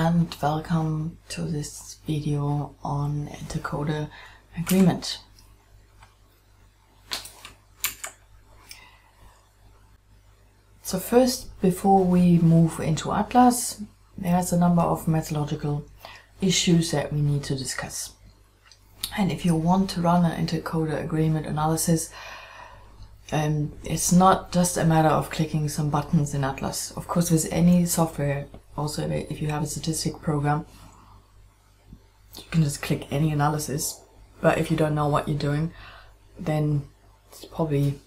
and welcome to this video on intercoder agreement. So first, before we move into Atlas, there's a number of methodological issues that we need to discuss. And if you want to run an intercoder agreement analysis, it's not just a matter of clicking some buttons in Atlas. Of course, with any software, also if you have a statistic program, you can just click any analysis. But if you don't know what you're doing, then it's probably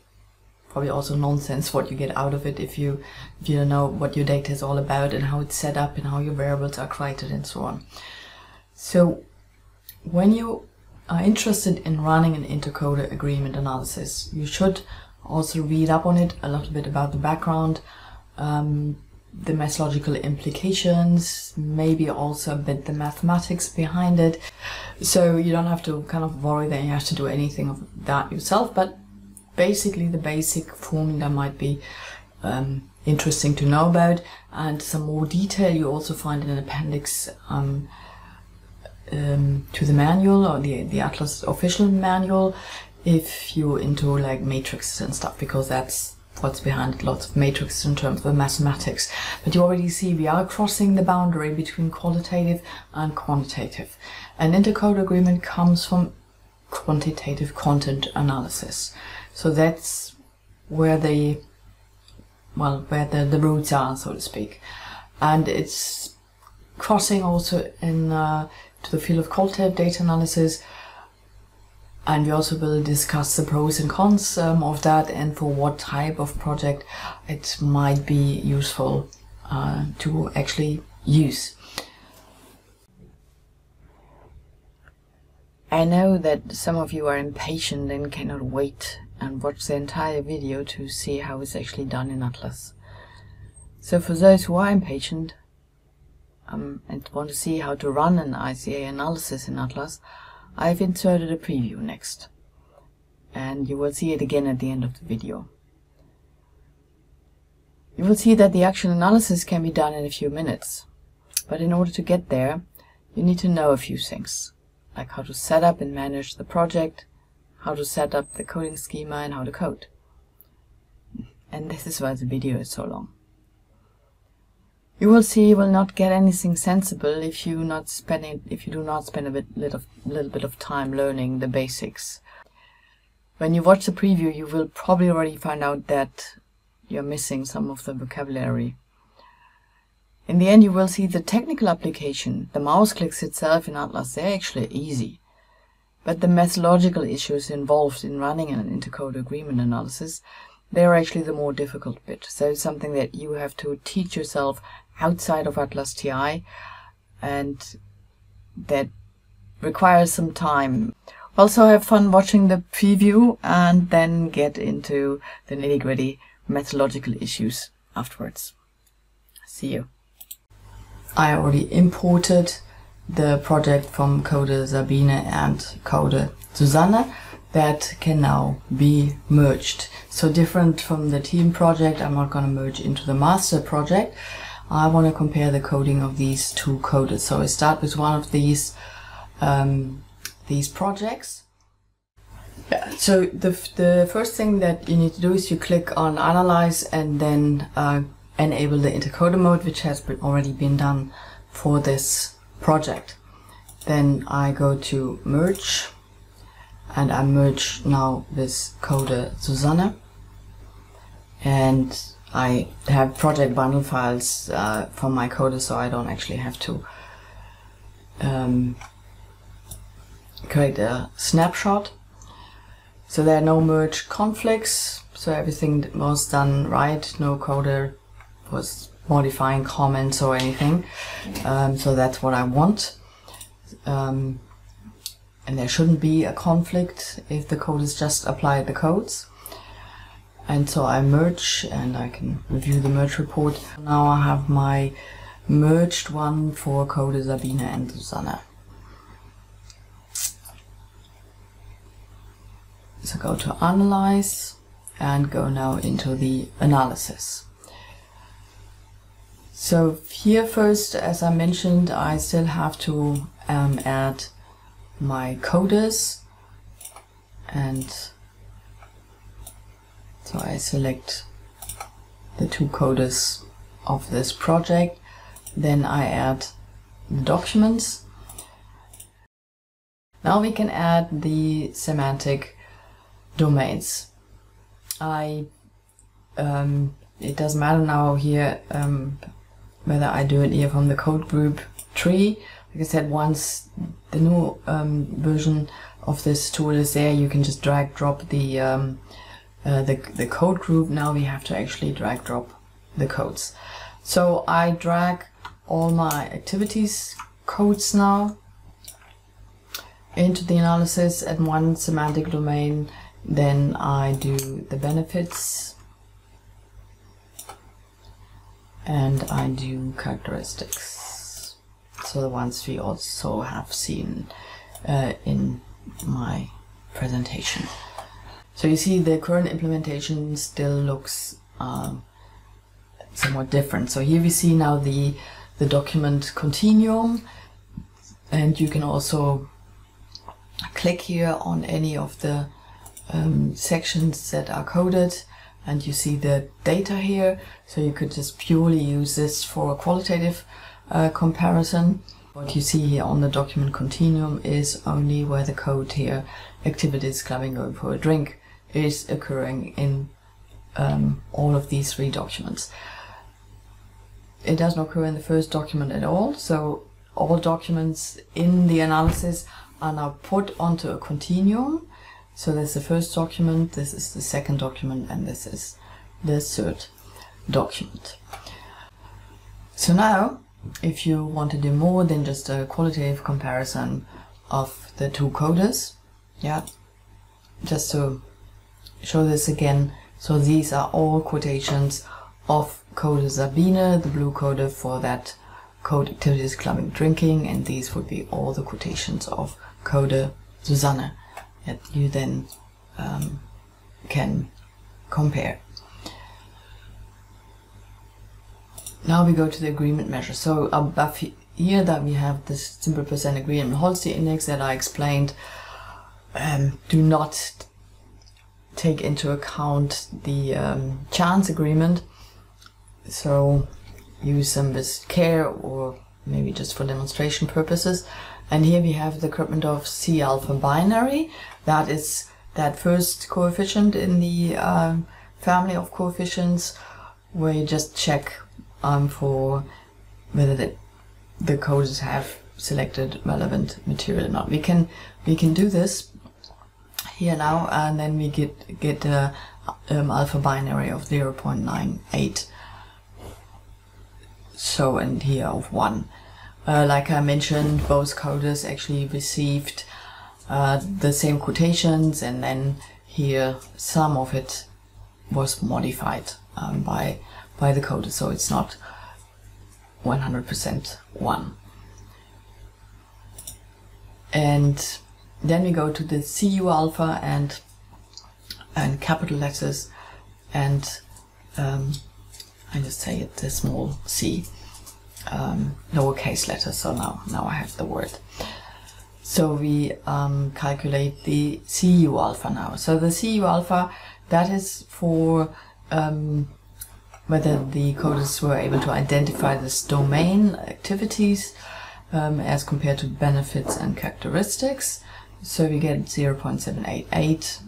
also nonsense what you get out of it if you don't know what your data is all about and how it's set up and how your variables are created and so on. So when you are interested in running an intercoder agreement analysis, you should also read up on it, a little bit about the background, the methodological implications, maybe also a bit the mathematics behind it. So you don't have to kind of worry that you have to do anything of that yourself, but basically the basic formula might be interesting to know about, and some more detail you also find in an appendix to the manual, or the Atlas official manual, if you're into like matrices and stuff, because that's what's behind it, lots of matrices in terms of mathematics. But you already see we are crossing the boundary between qualitative and quantitative. An intercoder agreement comes from quantitative content analysis. So that's where the roots are, so to speak. And it's crossing also in to the field of qualitative data analysis. And we also will discuss the pros and cons of that, and for what type of project it might be useful to actually use. I know that some of you are impatient and cannot wait and watch the entire video to see how it's actually done in Atlas. So for those who are impatient and want to see how to run an ICA analysis in Atlas, I've inserted a preview next, and you will see it again at the end of the video. You will see that the actual analysis can be done in a few minutes, but in order to get there, you need to know a few things, like how to set up and manage the project, how to set up the coding schema, and how to code. And this is why the video is so long. You will see you will not get anything sensible if you do not spend a little bit of time learning the basics. When you watch the preview, you will probably already find out that you're missing some of the vocabulary. In the end, you will see the technical application, the mouse clicks itself in Atlas, they're actually easy. But the methodological issues involved in running an intercoder agreement analysis, they're actually the more difficult bit. So it's something that you have to teach yourself outside of ATLAS.ti, and that requires some time. Also have fun watching the preview and then get into the nitty-gritty methodological issues afterwards. See you. I already imported the project from Coder Sabine and Coder Susanne that can now be merged. So different from the team project, I'm not going to merge into the master project. I want to compare the coding of these two coders. So I start with one of these projects. Yeah, so the first thing that you need to do is you click on Analyze and then enable the intercoder mode, which has already been done for this project. Then I go to Merge, and I merge now with Coder Susanne, and I have project bundle files from my coder, so I don't actually have to create a snapshot. So there are no merge conflicts, so everything was done right, no coder was modifying comments or anything. So that's what I want. And there shouldn't be a conflict if the coders just apply the codes. And so I merge, and I can review the merge report. Now I have my merged one for Coder Sabine and Susanne. So go to Analyze and go now into the analysis. So here first, as I mentioned, I still have to add my coders, and so I select the 2 coders of this project. Then I add the documents. Now we can add the semantic domains. It doesn't matter now here whether I do it here from the code group tree. Like I said, once the new version of this tool is there, you can just drag drop the code group. Now we have to actually drag drop the codes. So I drag all my activities codes now into the analysis at one semantic domain. Then I do the benefits and I do characteristics. So the ones we also have seen in my presentation. So you see the current implementation still looks somewhat different. So here we see now the document continuum, and you can also click here on any of the sections that are coded, and you see the data here. So you could just purely use this for a qualitative comparison. What you see here on the document continuum is only where the code here, activities, clubbing, going for a drink, is occurring in all of these 3 documents. It doesn't occur in the first document at all, so all documents in the analysis are now put onto a continuum. So this is the first document, this is the second document, and this is the third document. So now, if you want to do more than just a qualitative comparison of the 2 coders, yeah, just to show this again, so these are all quotations of coder Sabine, the blue coder for that code activities, clubbing, drinking, and these would be all the quotations of coder Susanne that you then can compare. Now we go to the agreement measure. So above here that we have this simple percent agreement Holsti index that I explained. Do not take into account the chance agreement, so use them with care or maybe just for demonstration purposes. And here we have the Krippendorff C alpha binary. That is that first coefficient in the family of coefficients, where you just check for whether the codes have selected relevant material or not. We can do this here now, and then we get a alpha binary of 0.98. So, and here of 1. Like I mentioned, both coders actually received the same quotations, and then here some of it was modified by the coder, so it's not 100% 1. And then we go to the CU alpha and capital letters, and I just say it the small c, lowercase letters. So now I have the word. So we calculate the CU alpha now. So the CU alpha, that is for whether the coders were able to identify this domain activities as compared to benefits and characteristics. So we get 0.788,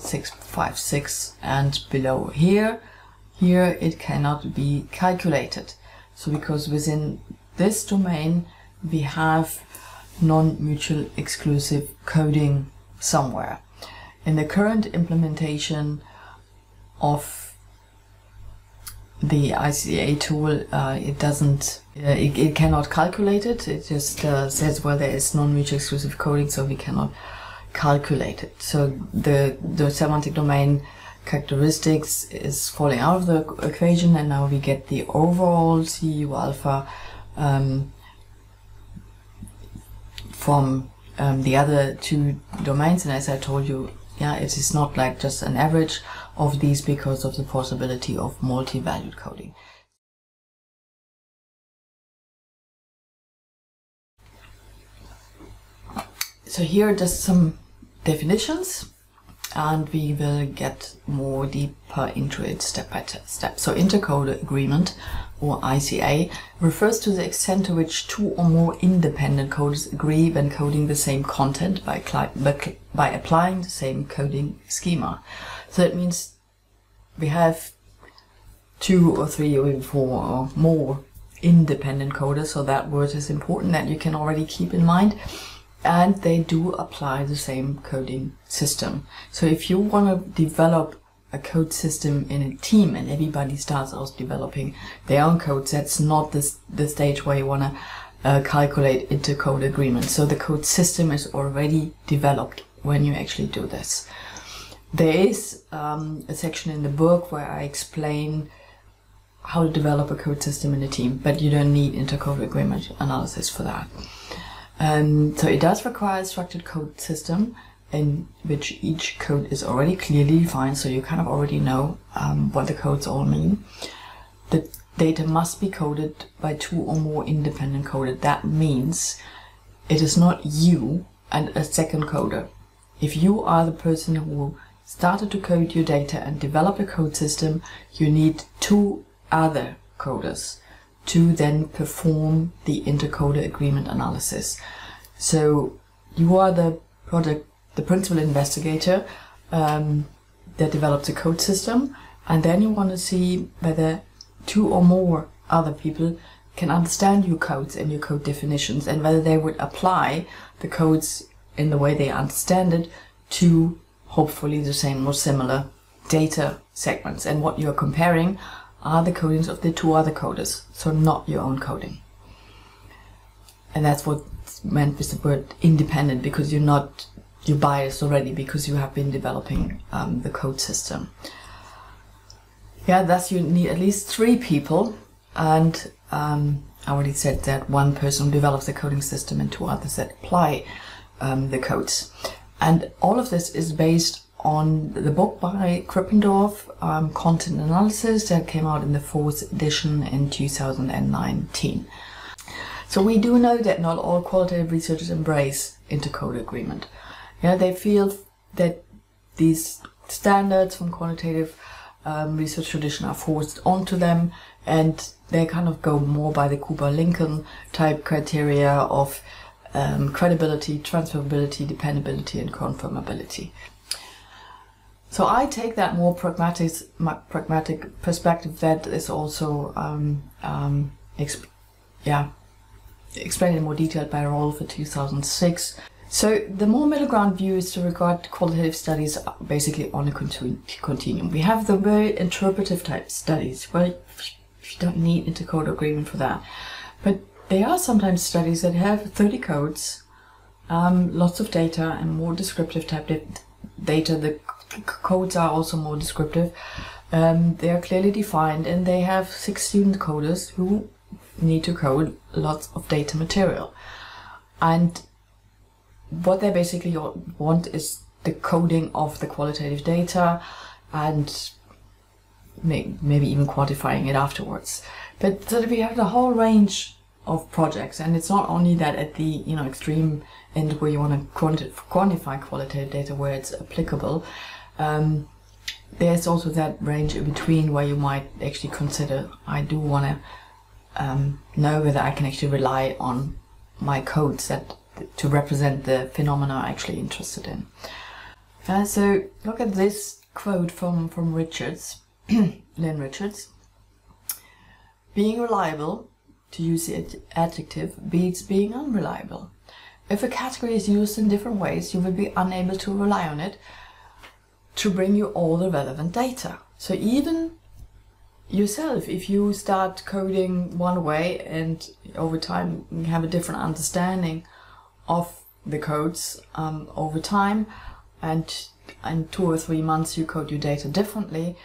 656, and below here it cannot be calculated. So because within this domain we have non-mutual exclusive coding somewhere. In the current implementation of the ICA tool, it cannot calculate it. It just says, well, there is non-mutual exclusive coding, so we cannot calculate it. So the semantic domain characteristics is falling out of the equation, and now we get the overall CU alpha from the other 2 domains. And as I told you, yeah, it is not like just an average of these because of the possibility of multi-valued coding. So here are just some definitions, and we will get more deeper into it step by step. So intercode agreement, or ICA, refers to the extent to which two or more independent coders agree when coding the same content by applying the same coding schema. So that means we have 2 or 3 or even 4 or more independent coders, so that word is important that you can already keep in mind. And they do apply the same coding system. So if you want to develop a code system in a team and everybody starts out developing their own codes, that's not the stage where you want to calculate intercode agreement. So the code system is already developed when you actually do this. There is a section in the book where I explain how to develop a code system in a team, but you don't need intercode agreement analysis for that. So it does require a structured code system in which each code is already clearly defined, so you kind of already know what the codes all mean. The data must be coded by 2 or more independent coders. That means it is not you and a second coder. If you are the person who started to code your data and develop a code system, you need 2 other coders to then perform the intercoder agreement analysis. So you are the principal investigator that develops a code system, and then you want to see whether 2 or more other people can understand your codes and your code definitions, and whether they would apply the codes in the way they understand it to hopefully the same or similar data segments. And what you're comparing are the codings of the 2 other coders, so not your own coding. And that's what's meant with the word independent, because you're biased already because you have been developing the code system. Yeah, thus you need at least 3 people, and I already said that 1 person develops the coding system and 2 others that apply the codes. And all of this is based on the book by Krippendorff, Content Analysis, that came out in the 4th edition in 2019. So we do know that not all qualitative researchers embrace intercode agreement. Yeah, they feel that these standards from quantitative research tradition are forced onto them, and they kind of go more by the Cooper-Lincoln type criteria of credibility, transferability, dependability, and confirmability. So I take that more pragmatic perspective that is also explained in more detail by Rolf in 2006. So the more middle ground view is to regard qualitative studies basically on a continuum. We have the very interpretive type studies. Well, you don't need intercode agreement for that. But there are sometimes studies that have 30 codes, lots of data, and more descriptive type data. The codes are also more descriptive. They are clearly defined, and they have 6 student coders who need to code lots of data material. And what they basically want is the coding of the qualitative data, and maybe even quantifying it afterwards. But so that we have the whole range of projects, and it's not only that at the extreme end where you want to quantify qualitative data where it's applicable. There's also that range in between where you might actually consider, I do want to know whether I can actually rely on my codes to represent the phenomena I'm actually interested in. So look at this quote from Richards, Lynn Richards. Being reliable, to use the adjective, beats being unreliable. If a category is used in different ways, you will be unable to rely on it to bring you all the relevant data. So even yourself, if you start coding one way and over time you have a different understanding of the codes over time, and in 2 or 3 months you code your data differently,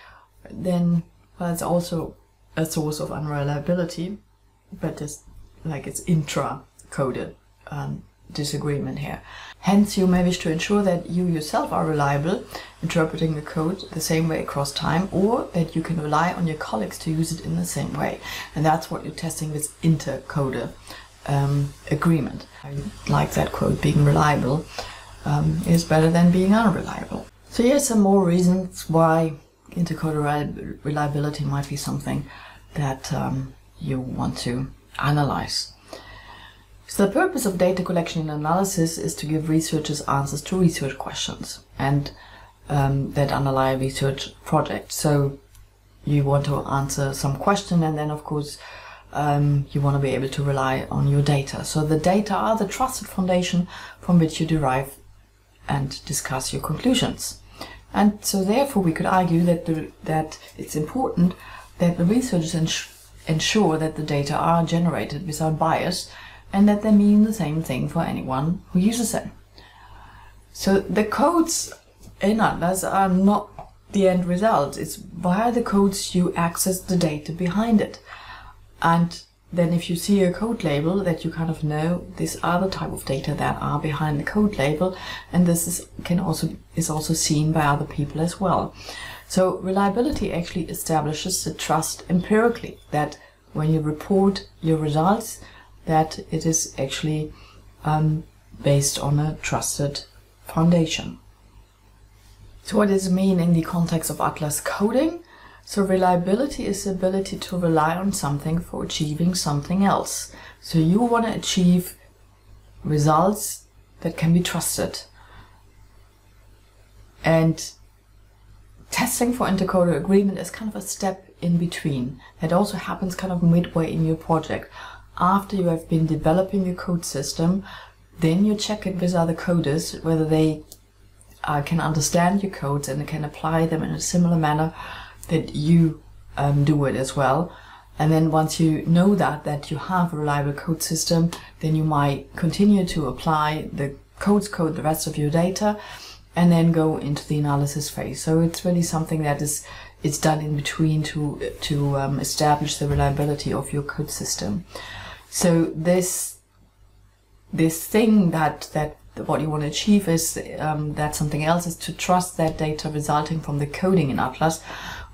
then it's also a source of unreliability, but it's intra-coded disagreement here. Hence, you may wish to ensure that you yourself are reliable, interpreting the code the same way across time, or that you can rely on your colleagues to use it in the same way. And that's what you're testing with intercoder agreement. I like that quote, being reliable is better than being unreliable. So here's some more reasons why intercoder reliability might be something that you want to analyze. So the purpose of data collection and analysis is to give researchers answers to research questions and that underlie a research project. So you want to answer some question, and then of course you want to be able to rely on your data. So the data are the trusted foundation from which you derive and discuss your conclusions. And so therefore we could argue that it's important that the researchers ensure that the data are generated without bias and that they mean the same thing for anyone who uses them. So the codes in ATLAS are not the end result. It's via the codes you access the data behind it. And then if you see a code label, that you kind of know these are the type of data that are behind the code label, and this is also seen by other people as well. So reliability actually establishes the trust empirically, that when you report your results, that it is actually based on a trusted foundation. So what does it mean in the context of ATLAS coding? So reliability is the ability to rely on something for achieving something else. So you want to achieve results that can be trusted. And testing for intercoder agreement is kind of a step in between. That also happens kind of midway in your project. After you have been developing your code system, then you check it with other coders, whether they can understand your codes and can apply them in a similar manner that you do it as well. And then once you know that you have a reliable code system, then you might continue to apply the code the rest of your data, and then go into the analysis phase. So it's really something that it's done in between to establish the reliability of your code system. So this thing that what you want to achieve is that something else is to trust that data resulting from the coding in ATLAS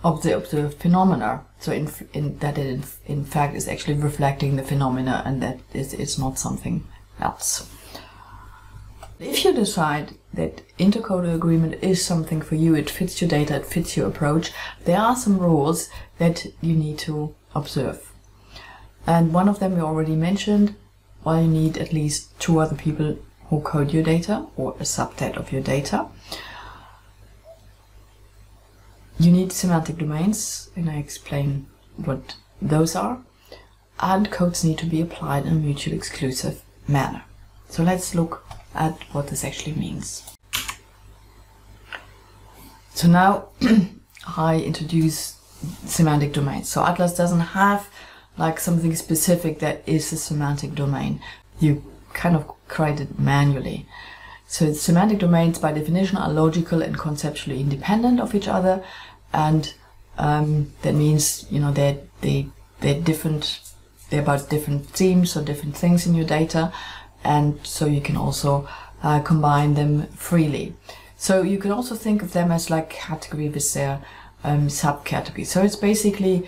of the observed phenomena. So that it in fact is actually reflecting the phenomena, and that it's not something else. If you decide that intercoder agreement is something for you, it fits your data, it fits your approach, there are some rules that you need to observe. And one of them we already mentioned. Well, you need at least 2 other people who code your data, or a subset of your data. You need semantic domains, and I explain what those are. And codes need to be applied in a mutually exclusive manner. So let's look at what this actually means. So now I introduce semantic domains. So ATLAS doesn't have like something specific that is a semantic domain. You kind of create it manually. So semantic domains by definition are logical and conceptually independent of each other, and that means, you know, they're different. They're about different themes or different things in your data, and so you can also combine them freely. So you can also think of them as like category with their subcategory. So it's basically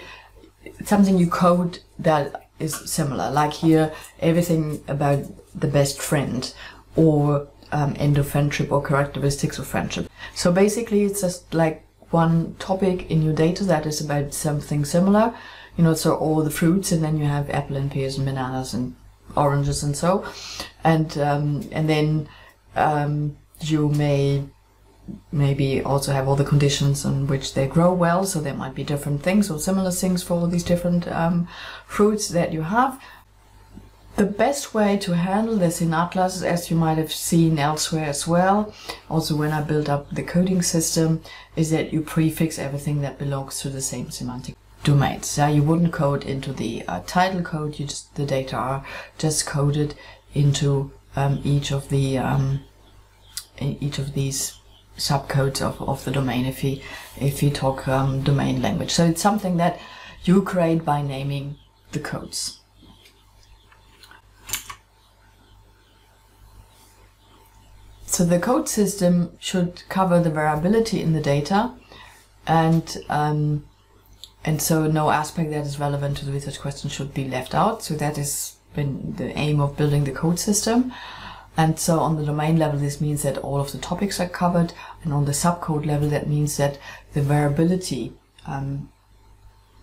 something you code that is similar. Like here, everything about the best friend, or end of friendship, or characteristics of friendship. So basically it's just like one topic in your data that is about something similar. You know, so all the fruits, and then you have apple and pears and bananas and oranges and so. And then you maybe also have all the conditions in which they grow well. So there might be different things or similar things for all these different fruits that you have. The best way to handle this in ATLAS, as you might have seen elsewhere as well, also when I built up the coding system, is that you prefix everything that belongs to the same semantic domains. So you wouldn't code into the title code. The data are just coded into each of these subcodes of the domain. If you talk domain language, so it's something that you create by naming the codes. So the code system should cover the variability in the data, and so no aspect that is relevant to the research question should be left out. So that is when the aim of building the code system. And so on the domain level, this means that all of the topics are covered, and on the subcode level, that means that the variability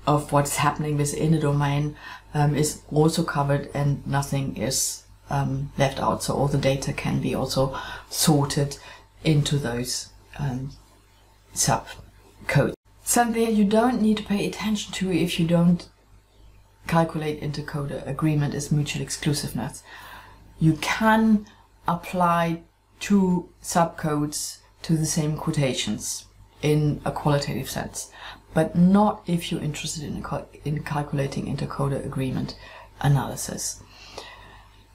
of what's happening within a domain is also covered, and nothing is left out. So all the data can be also sorted into those subcodes. Something you don't need to pay attention to if you don't calculate intercoder agreement is mutual exclusiveness. You can apply two subcodes to the same quotations in a qualitative sense, but not if you're interested in calculating intercoder agreement analysis.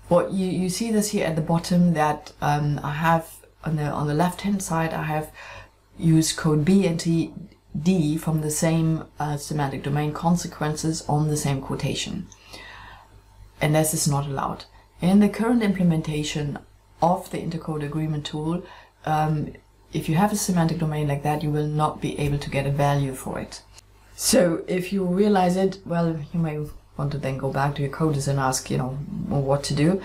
What you see this here at the bottom, that I have on the left hand side, I have used code B and D from the same semantic domain consequences on the same quotation, and this is not allowed. In the current implementation of the intercode agreement tool, if you have a semantic domain like that, you will not be able to get a value for it. So if you realize it, well, you may want to then go back to your coders and ask, what to do.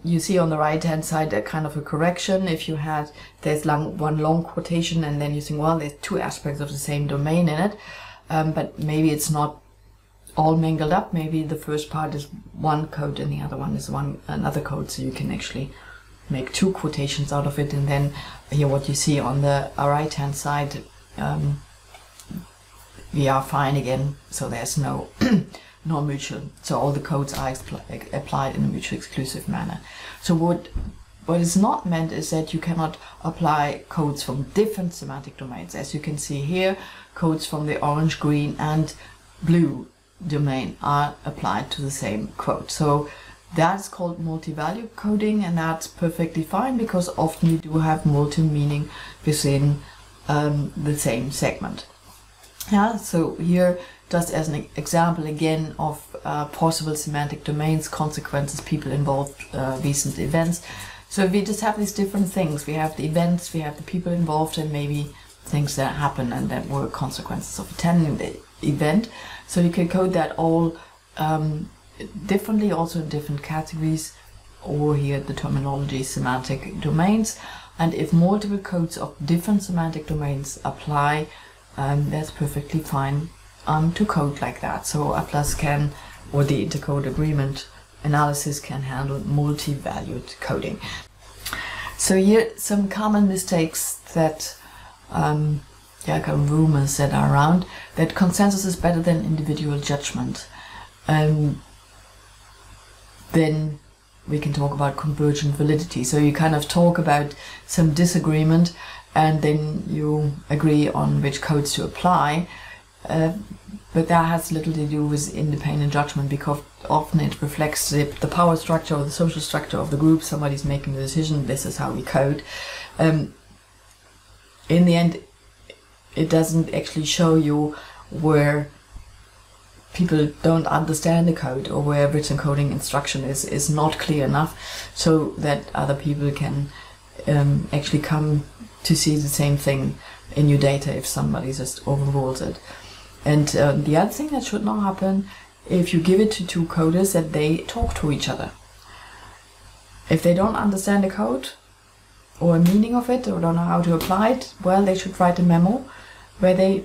You see on the right hand side a kind of a correction. If you had, there's one long quotation, and then you think, well, there's two aspects of the same domain in it, but maybe it's not all mangled up. Maybe the first part is one code and the other one is another code, so you can actually make two quotations out of it. And then here what you see on the right hand side, we are fine again, so there's no non-mutual, so all the codes are applied in a mutually exclusive manner. So what is not meant is that you cannot apply codes from different semantic domains. As you can see here, codes from the orange, green and blue domain are applied to the same code. So that's called multi-value coding, and that's perfectly fine, because often you do have multi-meaning within the same segment. Yeah, so here, just as an example again of possible semantic domains, consequences, people involved, recent events. So we just have these different things. We have the events, we have the people involved, and maybe things that happen and that were consequences of attending the event. So you can code that all differently, also in different categories, or here the terminology semantic domains. And if multiple codes of different semantic domains apply, that's perfectly fine to code like that. So ATLAS can, or the intercode agreement analysis can handle multi-valued coding. So here some common mistakes that kind of rumors that are around, that consensus is better than individual judgment. Then we can talk about convergent validity. So you kind of talk about some disagreement, and then you agree on which codes to apply, but that has little to do with independent judgment, because often it reflects the power structure or the social structure of the group. Somebody's making the decision, this is how we code. In the end, it doesn't actually show you where people don't understand the code, or where written coding instruction is not clear enough, so that other people can actually come to see the same thing in your data if somebody just overrules it. And the other thing that should not happen, if you give it to two coders, that they talk to each other. If they don't understand the code or a meaning of it, or don't know how to apply it, well, they should write a memo where they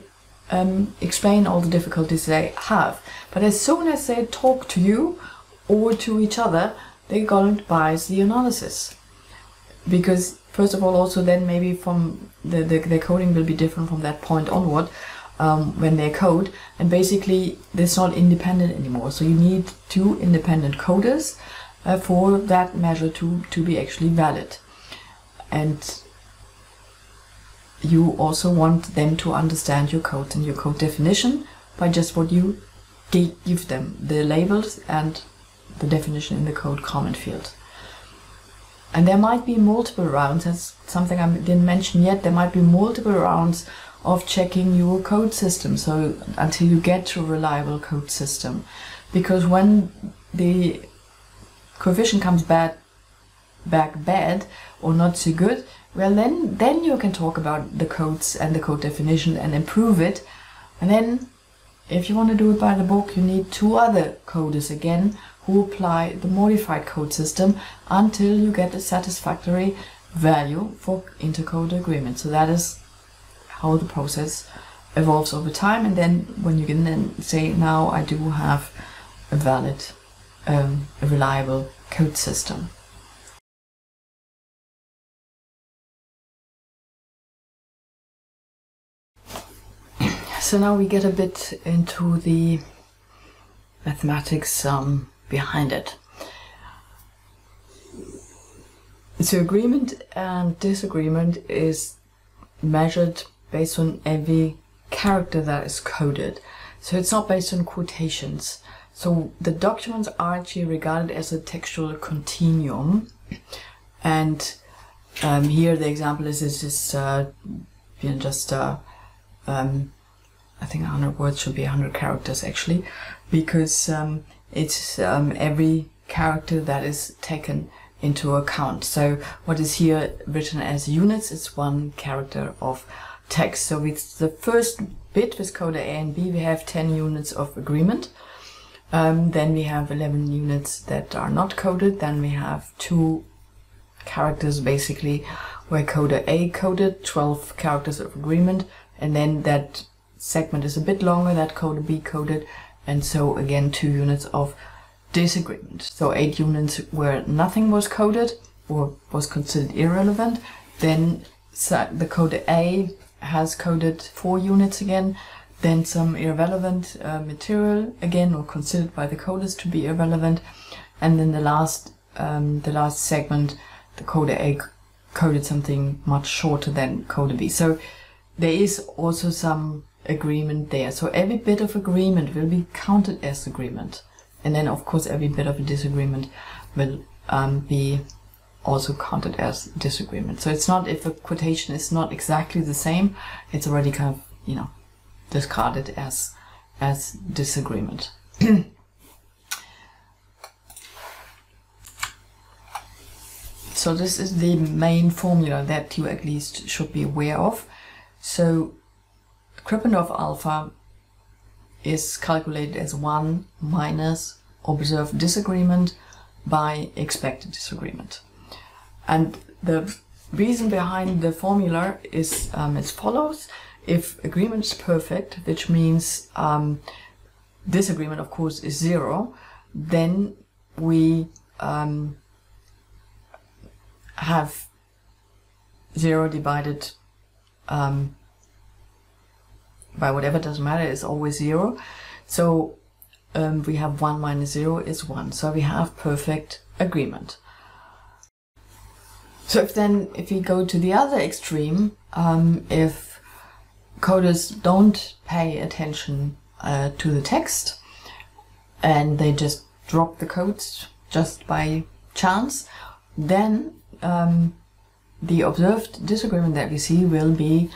explain all the difficulties they have. But as soon as they talk to you or to each other, they're going to bias the analysis. Because first of all, also then maybe from the coding will be different from that point onward when they code, and basically it's not independent anymore. So you need two independent coders for that measure to be actually valid. And you also want them to understand your code and your code definition by just what you give them, the labels and the definition in the code comment field. And there might be multiple rounds, that's something I didn't mention yet, there might be multiple rounds of checking your code system, so until you get to a reliable code system. Because when the coefficient comes back bad or not so good, well then you can talk about the codes and the code definition and improve it. And then if you want to do it by the book, you need two other coders again who apply the modified code system until you get a satisfactory value for intercode agreement. So that is how the process evolves over time, and then when you can then say, now I do have a valid, a reliable code system. So now we get a bit into the mathematics behind it. So agreement and disagreement is measured based on every character that is coded. So it's not based on quotations. So the documents are actually regarded as a textual continuum. And here the example is just I think 100 words should be 100 characters actually, because it's every character that is taken into account. So what is here written as units is one character of text. So with the first bit with coder A and B, we have 10 units of agreement. Then we have 11 units that are not coded. Then we have 2 characters basically where coder A coded 12 characters of agreement, and then that segment is a bit longer that coder B coded, and so again 2 units of disagreement. So 8 units where nothing was coded or was considered irrelevant. Then the coder A has coded 4 units again, then some irrelevant material again, or considered by the coders to be irrelevant, and then the last segment, the coder A coded something much shorter than coder B. So there is also some agreement there. So every bit of agreement will be counted as agreement, and then of course every bit of a disagreement will be also counted as disagreement. So it's not, if a quotation is not exactly the same, it's already kind of, you know, discarded as disagreement. So this is the main formula that you at least should be aware of. So Krippendorff alpha is calculated as 1 minus observed disagreement by expected disagreement. And the reason behind the formula is as follows. If agreement is perfect, which means disagreement of course is 0, then we have 0 divided by whatever, doesn't matter, it's always 0. So we have 1 minus 0 is 1. So we have perfect agreement. So if we go to the other extreme, if coders don't pay attention to the text and they just drop the codes just by chance, then the observed disagreement that we see will be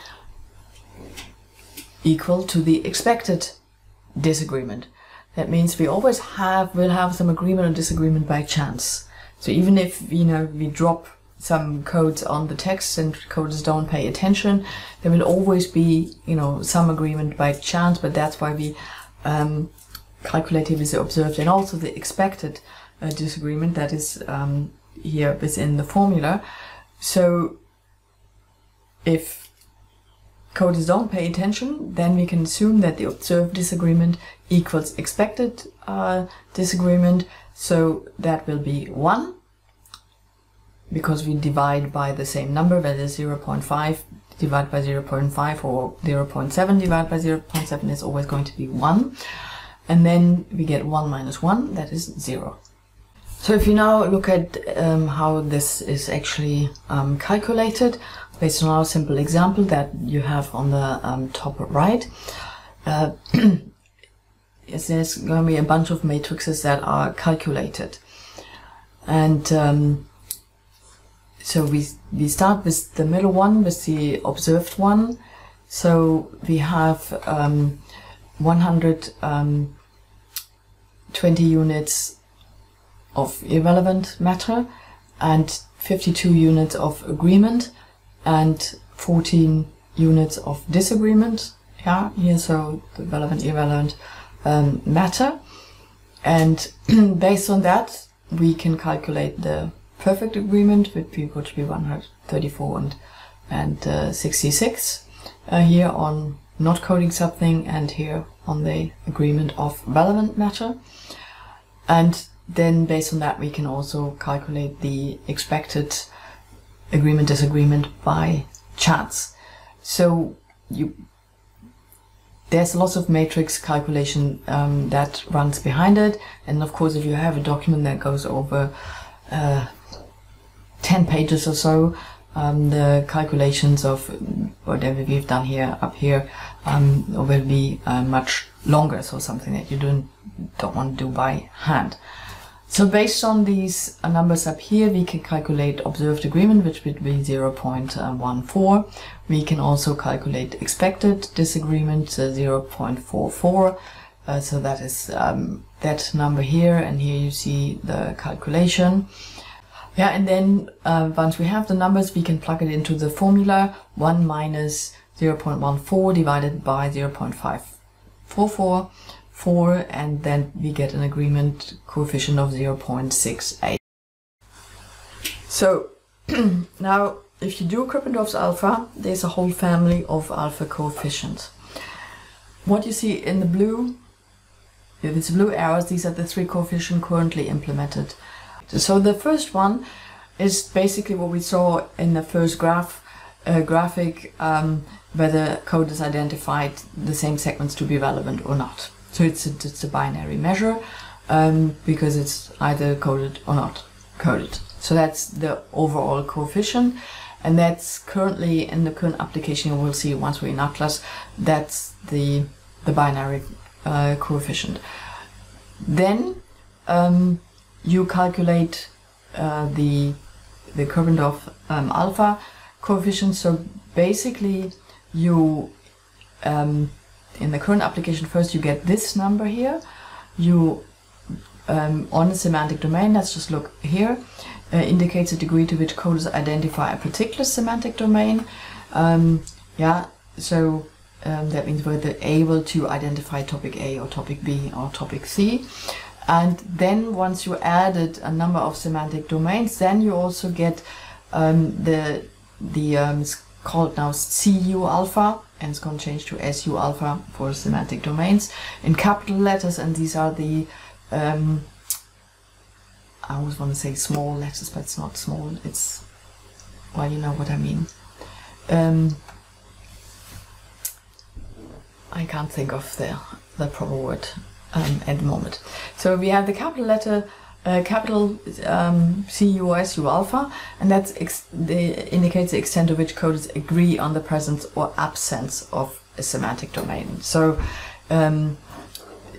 equal to the expected disagreement. That means we always will have some agreement or disagreement by chance. So even if, you know, we drop some codes on the text and coders don't pay attention, there will always be, you know, some agreement by chance, but that's why we calculate it with the observed and also the expected disagreement that is here within the formula. So if coders don't pay attention, then we can assume that the observed disagreement equals expected disagreement. So that will be 1, because we divide by the same number, whether 0.5 divided by 0.5 or 0.7 divided by 0.7 is always going to be 1. And then we get 1 minus 1, that is 0. So if you now look at how this is actually calculated, based on our simple example that you have on the top right, there's going to be a bunch of matrices that are calculated. And so we start with the middle one, with the observed one. So we have 120 units of irrelevant matter and 52 units of agreement and 14 units of disagreement. Yeah, here, so the relevant, irrelevant matter. And based on that, we can calculate the perfect agreement, which would be 134 and 66 here on not coding something, and here on the agreement of relevant matter. And then based on that, we can also calculate the expected agreement disagreement by chance. So there's lots of matrix calculation that runs behind it, and of course if you have a document that goes over 10 pages or so, the calculations of whatever we've done here up here will be much longer, so something that you don't want to do by hand. So based on these numbers up here, we can calculate observed agreement, which would be 0.14. We can also calculate expected disagreement, 0.44. So that is that number here, and here you see the calculation. Yeah, and then once we have the numbers, we can plug it into the formula. 1 minus 0.14 divided by 0.544, and then we get an agreement coefficient of 0.68. So now if you do Krippendorff's alpha, there's a whole family of alpha coefficients. What you see in the blue, with its blue arrows, these are the 3 coefficients currently implemented. So the first one is basically what we saw in the first graphic, whether code is identified the same segments to be relevant or not. So it's a binary measure because it's either coded or not coded. So that's the overall coefficient, and that's currently in the current application. We'll see once we're in Atlas. That's the binary coefficient. Then you calculate the Krippendorff alpha coefficient. So basically you in the current application, first you get this number here. You on a semantic domain, let's just look here, indicates the degree to which coders identify a particular semantic domain. Yeah, so that means whether able to identify topic A or topic B or topic C. And then once you added a number of semantic domains, then you also get it's called now CU alpha, and it's going to change to SU alpha for semantic domains in capital letters. And these are the I always want to say small letters, but it's not small. It's, well, you know what I mean. I can't think of the proper word at the moment. So we have the capital letter, capital CU alpha, and that indicates the extent to which coders agree on the presence or absence of a semantic domain. So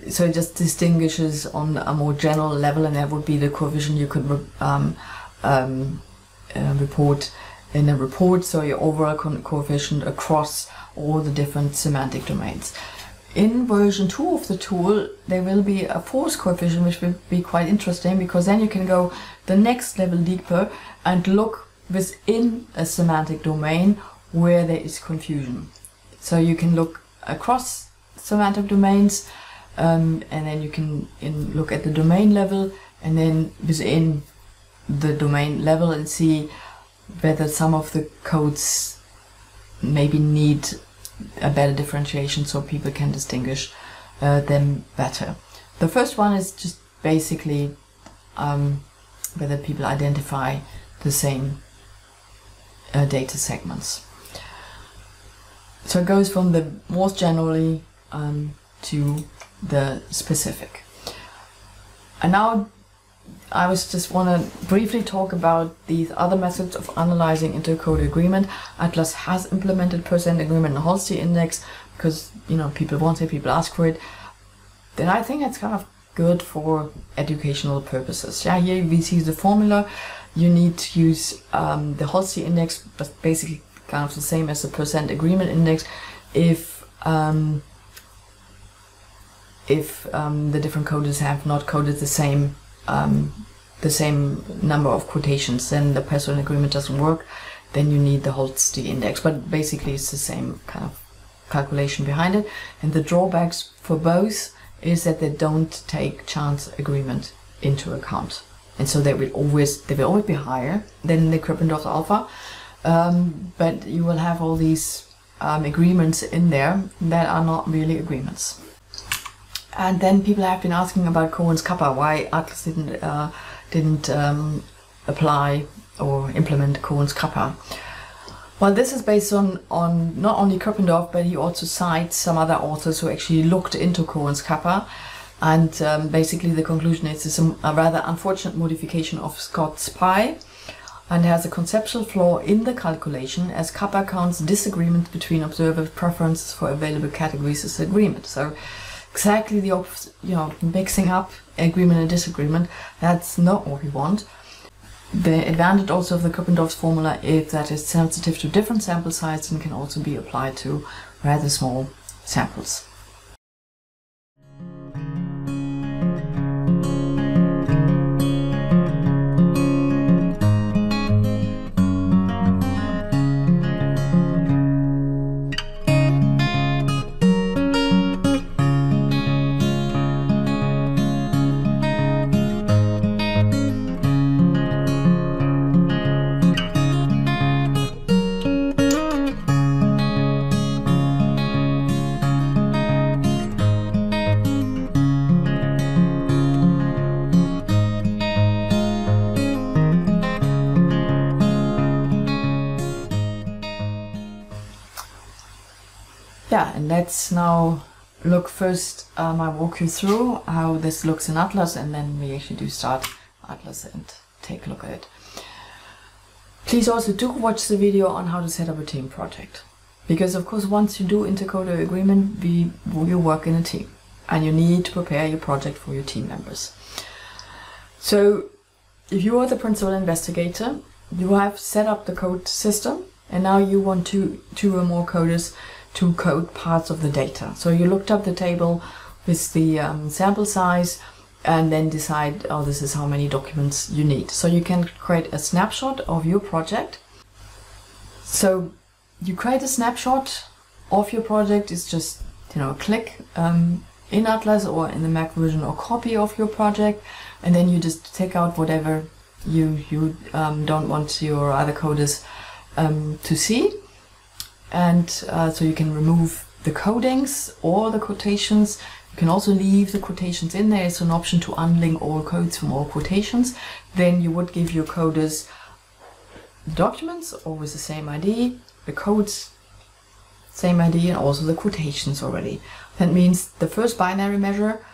so it just distinguishes on a more general level, and that would be the coefficient you could report in a report. So your overall coefficient across all the different semantic domains. In version 2 of the tool, there will be a force coefficient, which will be quite interesting, because then you can go the next level deeper and look within a semantic domain where there is confusion. So you can look across semantic domains, and then you can look at the domain level, and then within the domain level, and see whether some of the codes maybe need a better differentiation so people can distinguish them better. The first one is just basically whether people identify the same data segments. So it goes from the most generally to the specific. And now I just want to briefly talk about these other methods of analyzing intercode agreement. Atlas has implemented percent agreement and Holsti index because, you know, people want it, people ask for it. Then I think it's kind of good for educational purposes. Yeah, here we see the formula. You need to use the Holsti index, but basically kind of the same as the percent agreement index if the different coders have not coded the same number of quotations, then the percent agreement doesn't work. Then you need the Holsti index, but basically it's the same kind of calculation behind it. And the drawbacks for both is that they don't take chance agreement into account. And so they will always be higher than the Krippendorff alpha, but you will have all these agreements in there that are not really agreements. And then people have been asking about Cohen's Kappa, why ATLAS didn't apply or implement Cohen's Kappa. Well, this is based on not only Krippendorff, but he also cites some other authors who actually looked into Cohen's Kappa. And basically the conclusion is it's a rather unfortunate modification of Scott's pi, and has a conceptual flaw in the calculation, as Kappa counts disagreement between observer preferences for available categories as agreement. So exactly the opposite, mixing up agreement and disagreement, that's not what we want. The advantage also of the Krippendorff's formula is that it's sensitive to different sample sizes and can also be applied to rather small samples. Yeah, and let's now look first, I walk you through how this looks in ATLAS, and then we actually do start ATLAS and take a look at it. Please also do watch the video on how to set up a team project. Because of course once you do intercoder agreement, you work in a team and you need to prepare your project for your team members. So if you are the principal investigator, you have set up the code system, and now you want two or more coders to code parts of the data. So you looked up the table with the sample size and then decide, oh, this is how many documents you need. So you can create a snapshot of your project. So you create a snapshot of your project. It's just, a click in ATLAS or in the Mac version, or copy of your project, and then you just take out whatever you don't want your other coders to see. And so you can remove the codings or the quotations. You can also leave the quotations in. There is an option to unlink all codes from all quotations. Then you would give your coders the documents, always the same ID, the codes, same ID, and also the quotations already. That means the first binary measure,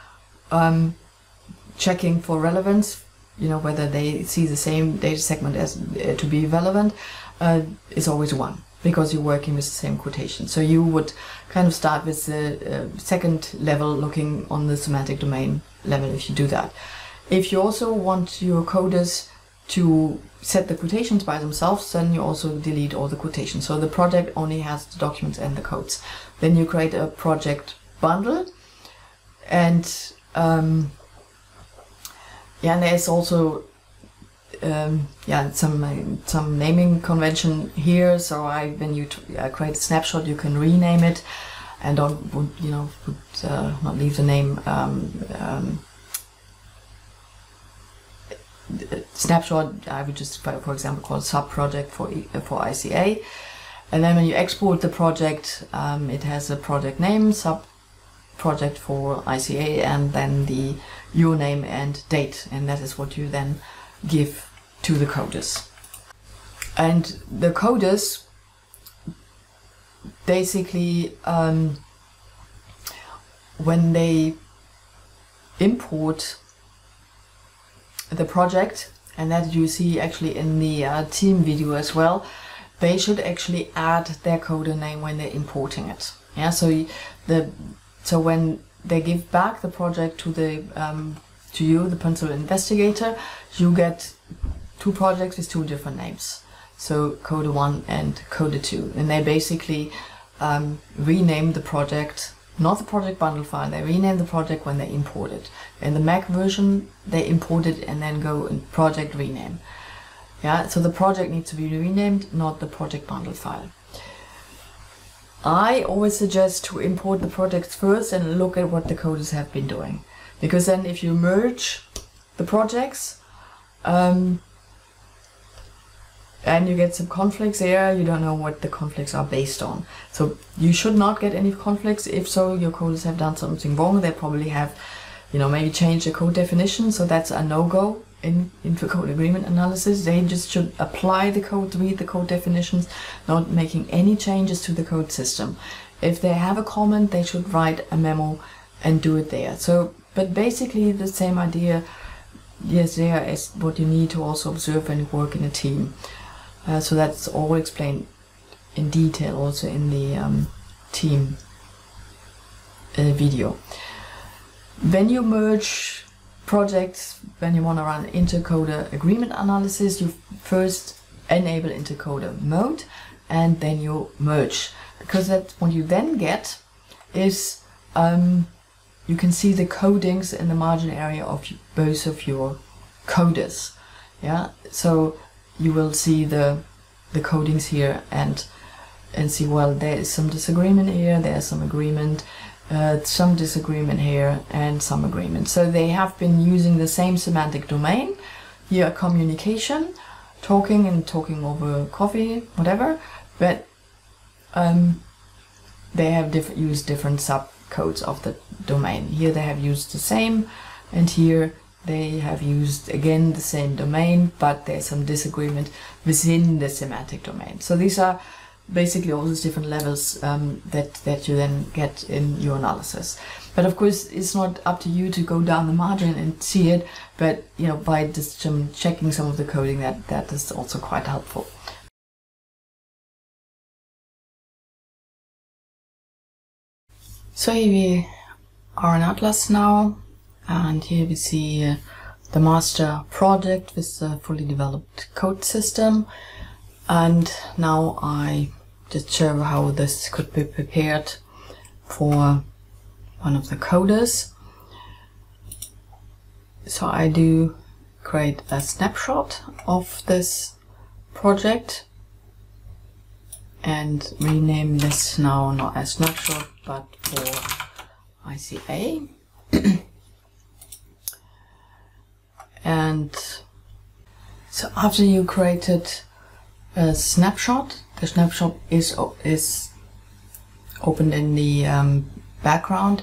checking for relevance, whether they see the same data segment as to be relevant, is always 1. Because you're working with the same quotation. So you would kind of start with the second level, looking on the semantic domain level if you do that. If you also want your coders to set the quotations by themselves, then you also delete all the quotations. So the project only has the documents and the codes. Then you create a project bundle, and and there's also some naming convention here. So when you create a snapshot, you can rename it, and not leave the name snapshot. I would just, for example, call sub-project for ICA, and then when you export the project, it has a project name, sub-project for ICA, and then the your name and date, and that is what you then give to the coders. And the coders basically, when they import the project, and that you see actually in the team video as well, they should actually add their coder name when they're importing it. Yeah, so when they give back the project to the to you, the principal investigator, you get 2 projects with 2 different names. So coder 1 and coder 2, and they basically rename the project, not the project bundle file. They rename the project when they import it. In the Mac version, they import it and then go in project rename. Yeah, so the project needs to be renamed, not the project bundle file. I always suggest to import the projects first and look at what the coders have been doing. Because then if you merge the projects and you get some conflicts there, you don't know what the conflicts are based on. So you should not get any conflicts. If so, your coders have done something wrong. They probably have, maybe changed the code definition. So that's a no-go in code agreement analysis. They just should apply the code, read the code definitions, not making any changes to the code system. If they have a comment, they should write a memo and do it there. So, but basically the same idea, yes, there is what you need to also observe when you work in a team. So that's all explained in detail also in the team video. When you merge projects, when you want to run intercoder agreement analysis, you first enable intercoder mode and then you merge. Because that's what you then get is you can see the codings in the margin area of both of your coders. Yeah, so you will see the codings here and see, well, there is some disagreement here, there's some agreement, some disagreement here, and some agreement. So they have been using the same semantic domain. Here, communication, talking over coffee, whatever, but they have used different subcodes of the domain. Here they have used the same, and here they have used again the same domain, but there's some disagreement within the semantic domain. So these are basically all these different levels that you then get in your analysis. But of course, it's not up to you to go down the margin and see it, but by just checking some of the coding, that is also quite helpful. So here we are in Atlas now. And here we see the master project with the fully developed code system. And now I just show how this could be prepared for one of the coders. So I do create a snapshot of this project and rename this now not as snapshot but for ICA. And so after you created a snapshot, the snapshot is opened in the background.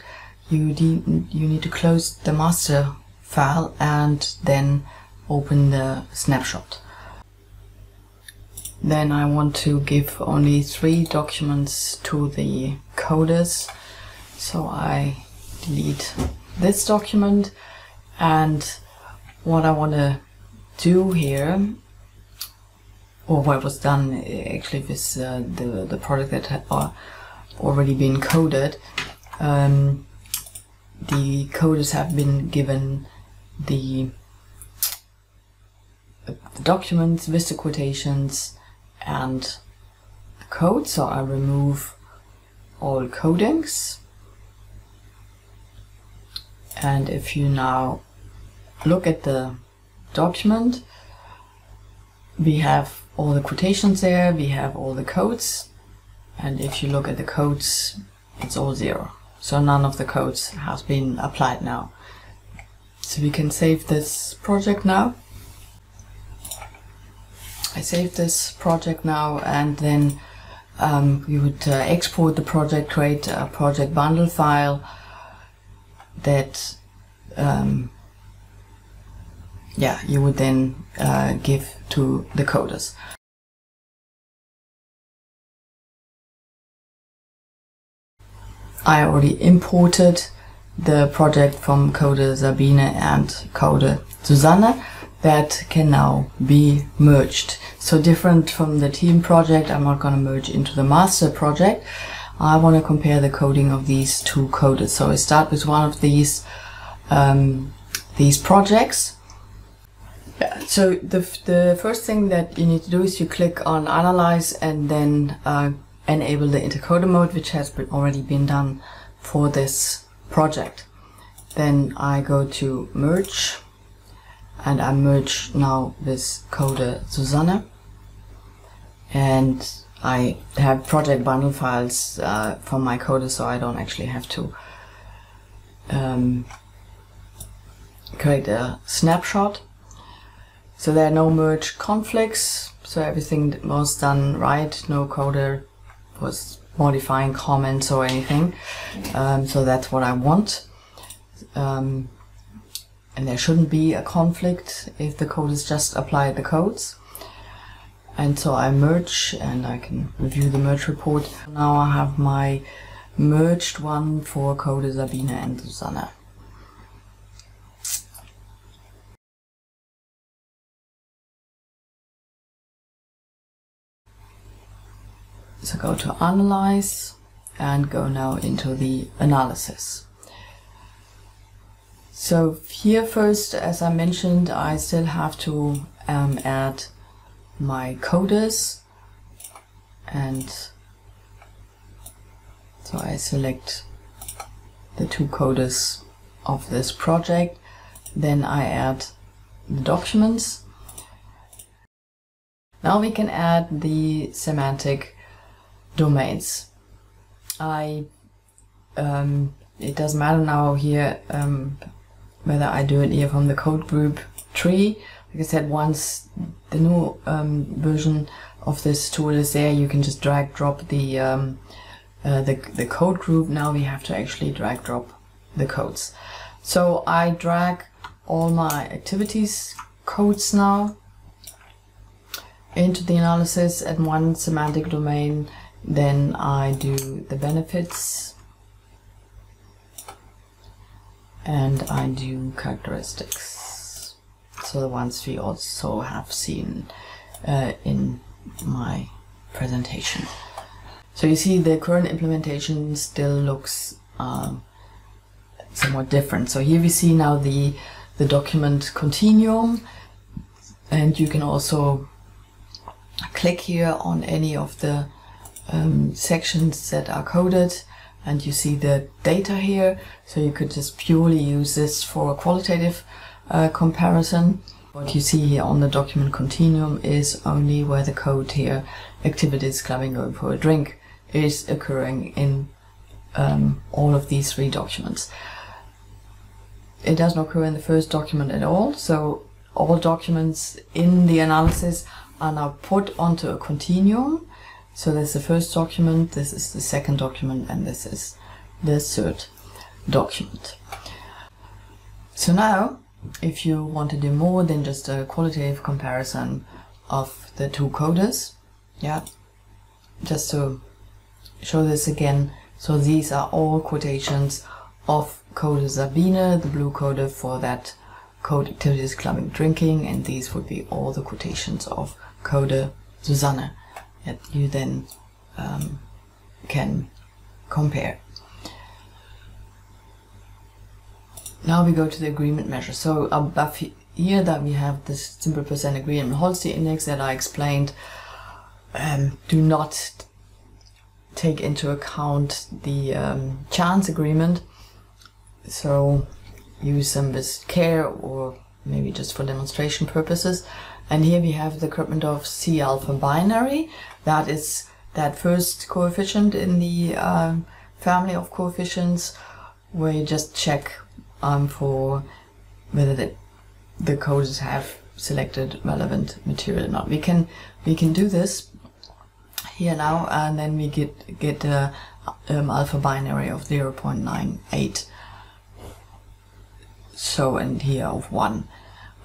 You need to close the master file and then open the snapshot. Then I want to give only 3 documents to the coders, so I delete this document. And what I want to do here, or what was done actually with the product that had already been coded, the coders have been given the documents with the quotations and the code. So I remove all codings, and if you now look at the document, we have all the quotations there, we have all the codes, and if you look at the codes, it's all 0. So none of the codes has been applied now. So we can save this project now. I save this project now, and then we would export the project, create a project bundle file that you would then give to the coders. I already imported the project from coder Sabine and coder Susanne that can now be merged. So different from the team project, I'm not going to merge into the master project. I want to compare the coding of these 2 coders. So I start with one of these projects. Yeah, so the first thing that you need to do is you click on Analyze and then enable the intercoder mode, which has already been done for this project. Then I go to Merge, and I merge now with coder Susanne, and I have project bundle files from my coder, so I don't actually have to create a snapshot. So there are no merge conflicts, so everything was done right, no coder was modifying comments or anything. So that's what I want. And there shouldn't be a conflict if the code is just applied the codes. And so I merge, and I can review the merge report. Now I have my merged one for code Sabine and Susanne. So go to Analyze and go now into the analysis. So here first, as I mentioned, I still have to add my coders, and so I select the 2 coders of this project, then I add the documents. Now we can add the semantic domains. It doesn't matter now here whether I do it here from the code group tree. Like I said, once the new version of this tool is there, you can just drag drop the code group. Now we have to actually drag drop the codes. So I drag all my activities codes now into the analysis at one semantic domain. Then I do the benefits and I do characteristics. So the ones we also have seen in my presentation. So you see the current implementation still looks somewhat different. So here we see now the document continuum, and you can also click here on any of the sections that are coded, and you see the data here. So you could just purely use this for a qualitative comparison. What you see here on the document continuum is only where the code here, activities, clubbing, going for a drink, is occurring in all of these 3 documents. It doesn't occur in the first document at all, so all documents in the analysis are now put onto a continuum. So this is the first document, this is the second document, and this is the third document. So now, if you want to do more than just a qualitative comparison of the 2 coders, yeah, just to show this again, so these are all quotations of code Sabine, the blue coder for that code activities, clubbing, drinking, and these would be all the quotations of code Susanne that you then can compare. Now we go to the agreement measure. So above here that we have this simple percent agreement Holsti index that I explained. Do not take into account the chance agreement, so use them with care or maybe just for demonstration purposes. And here we have the Krippendorff C alpha binary. That is that first coefficient in the family of coefficients, where you just check for whether the codes have selected relevant material or not. We can do this here now, and then we get a alpha binary of 0.98. So, and here of 1.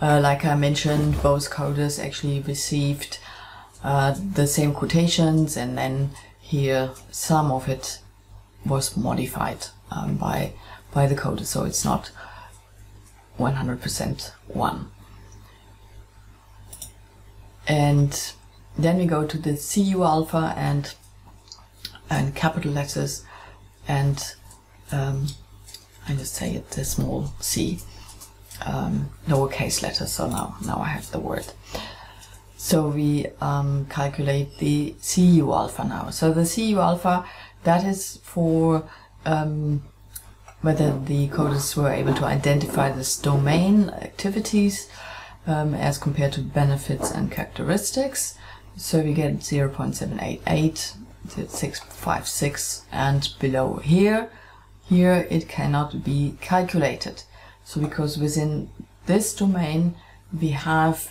Like I mentioned, both coders actually received the same quotations, and then here some of it was modified by the coder, so it's not 100% 1. And then we go to the CU alpha and capital letters, and I just say it the small c, lowercase letters. So now I have the word. So we calculate the CU alpha now. So the CU alpha, that is for whether the coders were able to identify this domain activities as compared to benefits and characteristics. So we get 0.788 to 656, and below here it cannot be calculated. So because within this domain we have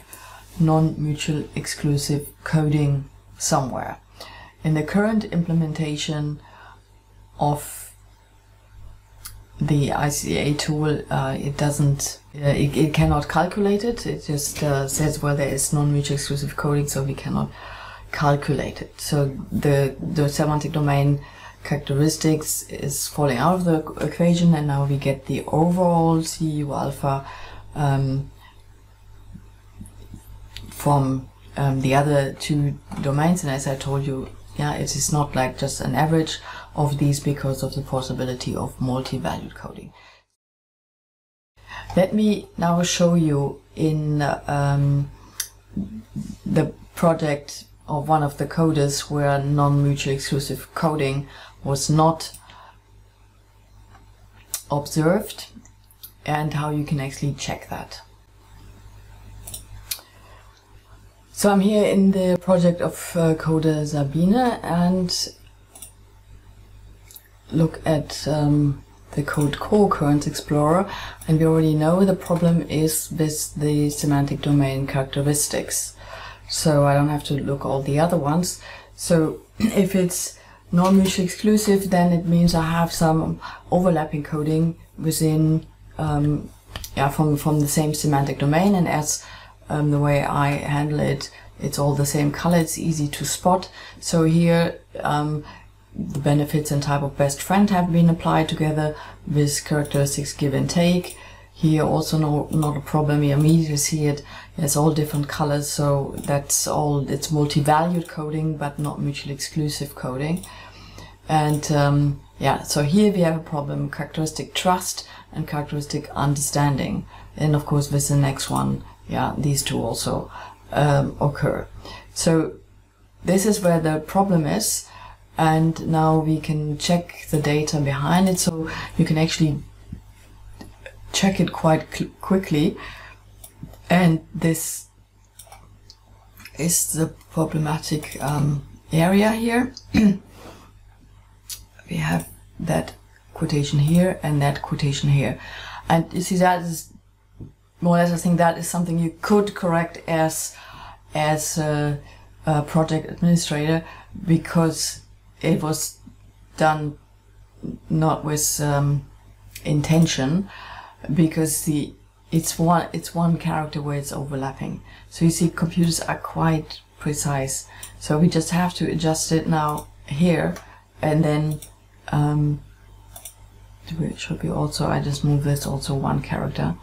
non-mutual exclusive coding somewhere. In the current implementation of the ICA tool, it cannot calculate it. It just says, well, there is non-mutual exclusive coding, so we cannot calculate it. So the semantic domain characteristics is falling out of the equation, and now we get the overall CU alpha from the other two domains. And as I told you, yeah, it is not like just an average of these because of the possibility of multi-valued coding. Let me now show you in the project of one of the coders where non-mutually exclusive coding was not observed, and how you can actually check that. So I'm here in the project of coder Sabine and look at the code co-occurrence explorer, and we already know the problem is with the semantic domain characteristics. So I don't have to look all the other ones. So if it's non-mutually exclusive, then it means I have some overlapping coding within from the same semantic domain, and as the way I handle it, it's all the same color, it's easy to spot. So here the benefits and type of best friend have been applied together with characteristics give and take. Here also not a problem, you immediately see it, it's all different colors, so that's all, it's multi-valued coding but not mutually exclusive coding. And yeah, so here we have a problem, characteristic trust and characteristic understanding. And of course with the next one, yeah, these two also occur. So this is where the problem is, and now we can check the data behind it, so you can actually check it quite quickly. And this is the problematic area here. We have that quotation here and that quotation here, and you see that is more or less, I think that is something you could correct as a project administrator, because it was done not with intention, because it's one character where it's overlapping. So you see, computers are quite precise. So we just have to adjust it now here, and then it should be also, I just move this also one character,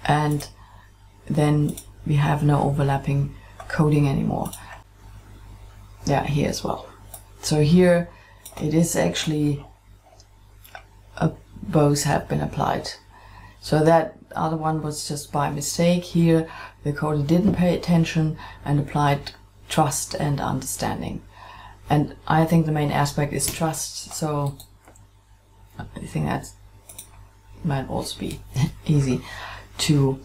and then we have no overlapping coding anymore. Yeah, here as well. So here it is actually both have been applied. So that other one was just by mistake. Here the coder didn't pay attention and applied trust and understanding. And I think the main aspect is trust, so I think that might also be easy to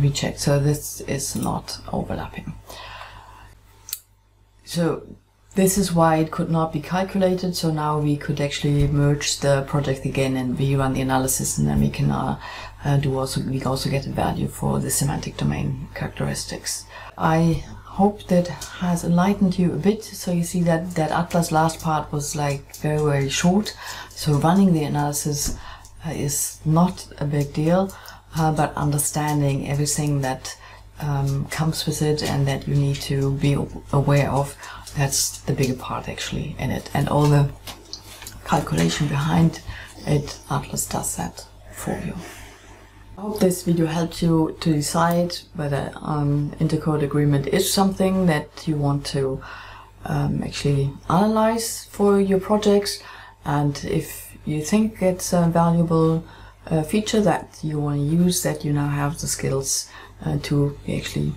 be checked. So this is not overlapping. So this is why it could not be calculated. So now we could actually merge the project again and rerun the analysis, and then we can we also get a value for the semantic domain characteristics. I hope that has enlightened you a bit. So you see that Atlas last part was like very, very short. So running the analysis is not a big deal, but understanding everything that comes with it and that you need to be aware of, that's the bigger part actually in it. And all the calculation behind it, Atlas does that for you. I hope this video helped you to decide whether intercode agreement is something that you want to actually analyze for your projects, and if you think it's a valuable feature that you want to use, that you now have the skills to be actually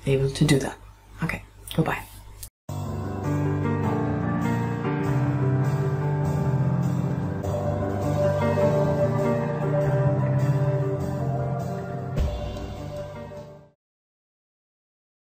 able to do that. Okay, goodbye.